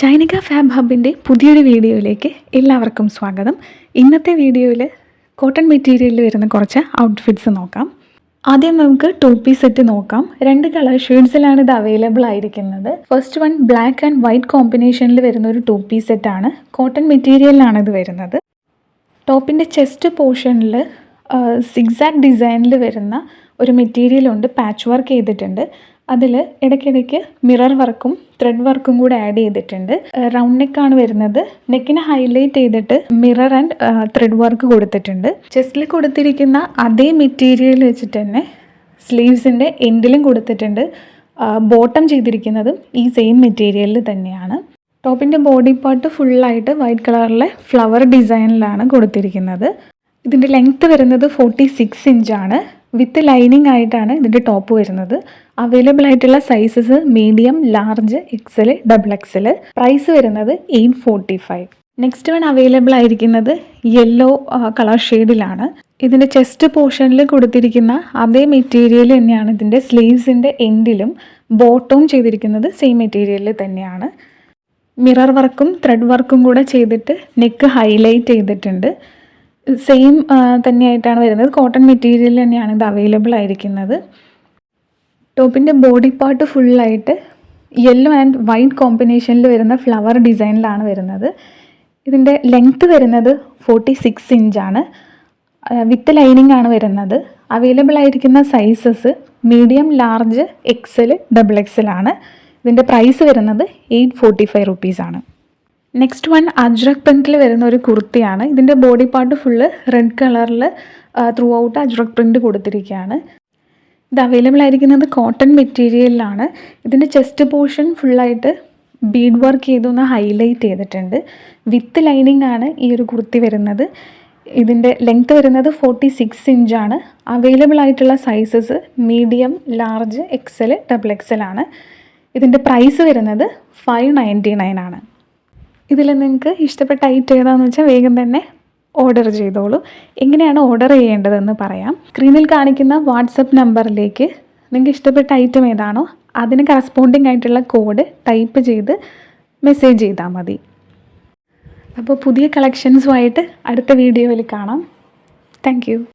ചൈനിക fab ഹബിൻ്റെ പുതിയൊരു വീഡിയോയിലേക്ക് എല്ലാവർക്കും സ്വാഗതം. ഇന്നത്തെ വീഡിയോയിൽ കോട്ടൺ മെറ്റീരിയലിൽ വരുന്ന കുറച്ച് ഔട്ട്ഫിറ്റ്സ് നോക്കാം. ആദ്യം നമുക്ക് 2 പീസ് സെറ്റ് നോക്കാം. 2 കളർ ഷെയ്ഡ്സിലാണ് ഇത് അവൈലബിൾ ആയിരിക്കുന്നത്. First one black and white കോമ്പിനേഷനിൽ വരുന്ന ഒരു 2 പീസ് സെറ്റാണ്. കോട്ടൺ മെറ്റീരിയലിലാണ് ഇത് വരുന്നത്. ടോപ്പിൻ്റെ ചെസ്റ്റ് പോർഷനിൽ സിഗ്സാഗ് ഡിസൈനിൽ വരുന്ന ഒരു മെറ്റീരിയലുണ്ട്, പാച്ച് വർക്ക് ചെയ്തിട്ടുണ്ട്. അതിൽ ഇടയ്ക്കിടയ്ക്ക് മിറർ വർക്കും ത്രെഡ് വർക്കും കൂടെ ആഡ് ചെയ്തിട്ടുണ്ട്. റൗണ്ട് നെക്കാണ് വരുന്നത്. നെക്കിനെ ഹൈലൈറ്റ് ചെയ്തിട്ട് മിറർ ആൻഡ് ത്രെഡ് വർക്ക് കൊടുത്തിട്ടുണ്ട്. ചെസ്റ്റിൽ കൊടുത്തിരിക്കുന്ന അതേ മെറ്റീരിയൽ വെച്ചിട്ട് തന്നെ സ്ലീവ്സിൻ്റെ എൻഡിലും കൊടുത്തിട്ടുണ്ട്. ബോട്ടം ചെയ്തിരിക്കുന്നതും ഈ സെയിം മെറ്റീരിയലിൽ തന്നെയാണ്. ടോപ്പിൻ്റെ ബോഡി പാർട്ട് ഫുള്ളായിട്ട് വൈറ്റ് കളറിലെ ഫ്ലവർ ഡിസൈനിലാണ് കൊടുത്തിരിക്കുന്നത്. ഇതിൻ്റെ ലെങ്ത്ത് വരുന്നത് 46 ഇഞ്ചാണ്. വിത്ത് ലൈനിങ് ആയിട്ടാണ് ഇതിൻ്റെ ടോപ്പ് വരുന്നത്. അവൈലബിൾ ആയിട്ടുള്ള sizes medium, large, XL, XXL. Price വരുന്നത് 845. നെക്സ്റ്റ് വൺ അവൈലബിൾ ആയിരിക്കുന്നത് യെല്ലോ കളർ ഷെയ്ഡിലാണ്. ഇതിൻ്റെ ചെസ്റ്റ് പോർഷനിൽ കൊടുത്തിരിക്കുന്ന അതേ മെറ്റീരിയൽ തന്നെയാണ് ഇതിൻ്റെ സ്ലീവ്സിൻ്റെ എൻഡിലും ബോട്ടവും ചെയ്തിരിക്കുന്നത് സെയിം മെറ്റീരിയലിൽ തന്നെയാണ്. മിറർ വർക്കും ത്രെഡ് വർക്കും കൂടെ ചെയ്തിട്ട് നെക്ക് ഹൈലൈറ്റ് ചെയ്തിട്ടുണ്ട്. സെയിം തന്നെയായിട്ടാണ് വരുന്നത്. കോട്ടൺ മെറ്റീരിയൽ തന്നെയാണ് ഇത് അവൈലബിൾ ആയിരിക്കുന്നത്. ടോപ്പിൻ്റെ ബോഡി പാർട്ട് ഫുള്ളായിട്ട് യെല്ലോ ആൻഡ് വൈറ്റ് കോമ്പിനേഷനിൽ വരുന്ന ഫ്ലവർ ഡിസൈനിലാണ് വരുന്നത്. ഇതിൻ്റെ ലെങ്ത്ത് വരുന്നത് 46 ഇഞ്ചാണ്. വിത്ത് ലൈനിങ് ആണ് വരുന്നത്. അവൈലബിൾ ആയിരിക്കുന്ന sizes medium, large, XL, XXL ആണ്. ഇതിൻ്റെ പ്രൈസ് വരുന്നത് 845 റുപ്പീസാണ്. നെക്സ്റ്റ് വൺ അജ്രക് പ്രിൻറ്റിൽ വരുന്ന ഒരു കുർത്തിയാണ്. ഇതിൻ്റെ ബോഡി പാർട്ട് ഫുള്ള് റെഡ് കളറിൽ ത്രൂ ഔട്ട് അജ്രക് പ്രിൻറ്റ് കൊടുത്തിരിക്കുകയാണ്. ഇത് അവൈലബിൾ ആയിരിക്കുന്നത് കോട്ടൺ മെറ്റീരിയലിലാണ്. ഇതിൻ്റെ ചെസ്റ്റ് പോർഷൻ ഫുള്ളായിട്ട് ബീഡ് വർക്ക് ചെയ്തൊന്ന് ഹൈലൈറ്റ് ചെയ്തിട്ടുണ്ട്. വിത്ത് ലൈനിങ് ആണ് ഈ ഒരു കുർത്തി വരുന്നത്. ഇതിൻ്റെ ലെങ്ത്ത് വരുന്നത് 46 ഇഞ്ചാണ്. അവൈലബിൾ ആയിട്ടുള്ള sizes medium, large, XL, XXL ആണ്. ഇതിൻ്റെ പ്രൈസ് വരുന്നത് 599 ആണ്. ഇതിൽ നിങ്ങൾക്ക് ഇഷ്ടപ്പെട്ട ഐറ്റം ഏതാണെന്ന് വെച്ചാൽ വേഗം തന്നെ ഓർഡർ ചെയ്തോളൂ. എങ്ങനെയാണ് ഓർഡർ ചെയ്യേണ്ടതെന്ന് പറയാം. സ്ക്രീനിൽ കാണിക്കുന്ന വാട്സപ്പ് നമ്പറിലേക്ക് നിങ്ങൾക്ക് ഇഷ്ടപ്പെട്ട ഐറ്റം ഏതാണോ അതിന് കറസ്പോണ്ടിങ് ആയിട്ടുള്ള കോഡ് ടൈപ്പ് ചെയ്ത് മെസ്സേജ് ചെയ്താൽ മതി. അപ്പോൾ പുതിയ കളക്ഷൻസുമായിട്ട് അടുത്ത വീഡിയോയിൽ കാണാം. താങ്ക്